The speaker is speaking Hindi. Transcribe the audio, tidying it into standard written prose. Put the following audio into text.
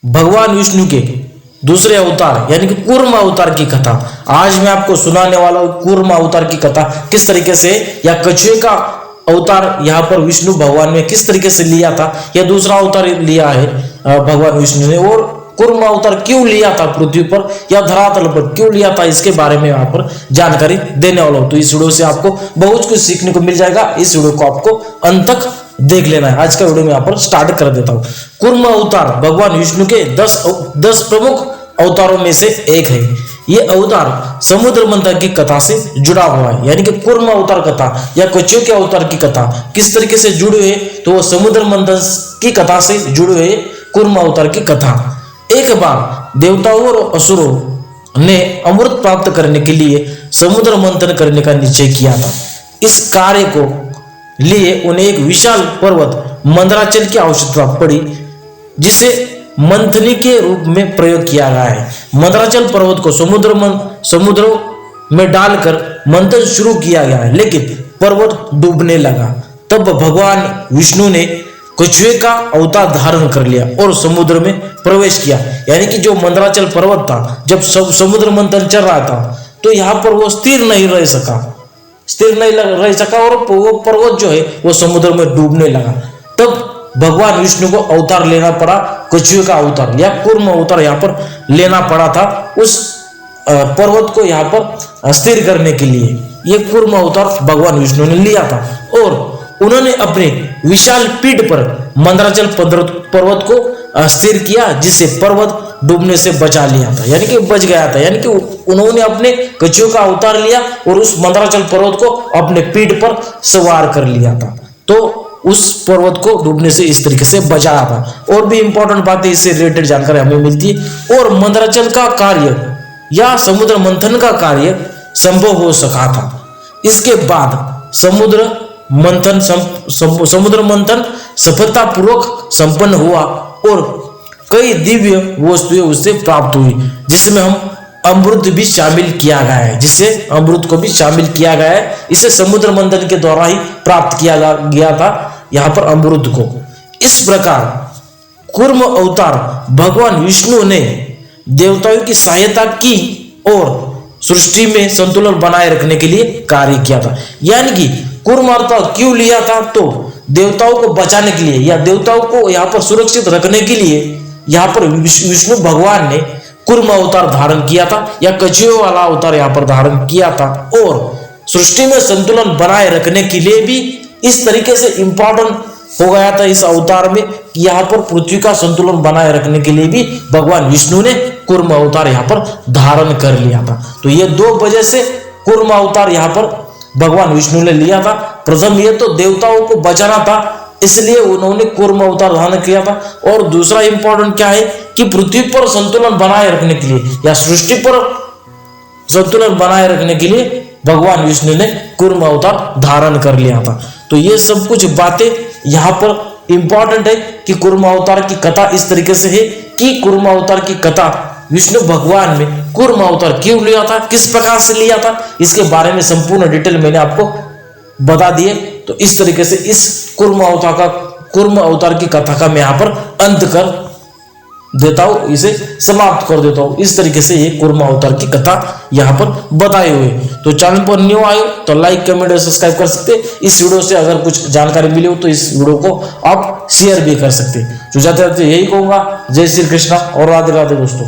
भगवान विष्णु के दूसरे अवतार यानी कि कूर्म अवतार की कथा आज मैं आपको सुनाने वाला हूं। कूर्म अवतार की कथा किस तरीके से, या कछुए का अवतार यहाँ पर विष्णु भगवान ने किस तरीके से लिया था, या दूसरा अवतार लिया है भगवान विष्णु ने, और कूर्म अवतार क्यों लिया था पृथ्वी पर या धरातल पर क्यों लिया था, इसके बारे में यहाँ पर जानकारी देने वाला हूँ। तो इस वीडियो से आपको बहुत कुछ सीखने को मिल जाएगा। इस वीडियो को आपको अंत तक देख लेना है। आज का वीडियो में यहाँ पर स्टार्ट कर देता हूँ। कूर्म अवतार भगवान विष्णु के 10 प्रमुख अवतारों में से एक है। ये अवतार समुद्र मंथन की कथा से जुड़ा हुआ है, यानी कि कूर्म अवतार कथा या कछुए के अवतार की कथा किस तरीके से जुड़ी है, तो वो समुद्र मंथन की कथा से जुड़ी है। कूर्म अवतार की कथा, एक बार देवताओं और असुरों ने अमृत प्राप्त करने के लिए समुद्र मंथन करने का निश्चय किया था। इस कार्य को लिए उन्हें एक विशाल पर्वत मंदराचल की आवश्यकता पड़ी, जिसे मंथनी के रूप में प्रयोग किया गया है। मंदराचल पर्वत को समुद्र में डालकर मंथन शुरू किया गया है, लेकिन पर्वत डूबने लगा। तब भगवान विष्णु ने कछुए का अवतार धारण कर लिया और समुद्र में प्रवेश किया। यानी कि जो मंदराचल पर्वत था, जब समुद्र मंथन चल रहा था, तो यहाँ पर वो स्थिर नहीं रह सका और वो पर्वत जो है वो समुद्र में डूबने लगा। तब भगवान विष्णु को अवतार लेना पड़ा, कछुए का अवतार या कूर्म अवतार यहाँ पर लेना पड़ा था उस पर्वत को यहाँ पर स्थिर करने के लिए। ये कूर्म अवतार भगवान विष्णु ने लिया था और उन्होंने अपने विशाल पीठ पर मंदराचल पर्वत को स्थिर किया, जिससे पर्वत डूबने से बचा लिया था, यानी कि बच गया था। यानी कि उन्होंने अपने कछुए का अवतार लिया और उस मंदराचल पर्वत को अपने पीठ पर सवार कर लिया था, तो उस पर्वत को डूबने से इस तरीके से बचाया था। और भी इंपॉर्टेंट बातें इससे रिलेटेड जानकारी हमें मिलती है। और मंदराचल का कार्य या समुद्र मंथन का कार्य संभव हो सका था। इसके बाद समुद्र मंथन सफलतापूर्वक संपन्न हुआ और कई दिव्य वस्तुएं उससे प्राप्त हुई, जिसमें अमृत भी शामिल किया गया है, इसे समुद्र मंथन के द्वारा ही प्राप्त किया गया था यहाँ पर अमृत को। इस प्रकार कूर्म अवतार भगवान विष्णु ने देवताओं की सहायता की और सृष्टि में संतुलन बनाए रखने के लिए कार्य किया था। यानी कि कूर्म अवतार क्यों लिया था, तो देवताओं को बचाने के लिए या देवताओं को यहाँ पर सुरक्षित रखने के लिए यहाँ पर विष्णु भगवान ने कूर्म अवतार धारण किया था या कछुए वाला अवतार यहाँ पर धारण किया था। और सृष्टि में संतुलन बनाए रखने के लिए भी इस तरीके से इंपॉर्टेंट हो गया था इस अवतार में कि यहाँ पर पृथ्वी का संतुलन बनाए रखने के लिए भी भगवान विष्णु ने कूर्म अवतार यहाँ पर धारण कर लिया था। तो ये दो वजह से कूर्म अवतार यहाँ पर भगवान विष्णु ने लिया था। प्रथम ये तो देवताओं को बचाना था, इसलिए उन्होंने कूर्म अवतार धारण किया था। और दूसरा इंपॉर्टेंट क्या है कि पृथ्वी पर संतुलन बनाए रखने के लिए या सृष्टि पर संतुलन बनाए रखने के लिए भगवान विष्णु ने कूर्म अवतार धारण कर लिया था। तो ये सब कुछ बातें यहाँ पर इंपॉर्टेंट है कि कूर्म अवतार की कथा इस तरीके से है कि कूर्म अवतार की कथा विष्णु भगवान ने कूर्म अवतार क्यों लिया था, किस प्रकार से लिया था, इसके बारे में संपूर्ण डिटेल मैंने आपको बता दिए। तो इस तरीके से इस कूर्म अवतार की कथा का मैं यहाँ पर अंत कर देता हूँ, इसे समाप्त कर देता हूँ। इस तरीके से ये कूर्म अवतार की कथा यहाँ पर बताए हुए। तो चैनल पर न्यू आए तो लाइक कमेंट और सब्सक्राइब कर सकते। इस वीडियो से अगर कुछ जानकारी मिली हो तो इस वीडियो को आप शेयर भी कर सकते। जो जाते जाते यही कहूंगा, जय श्री कृष्णा और राधे राधे दोस्तों।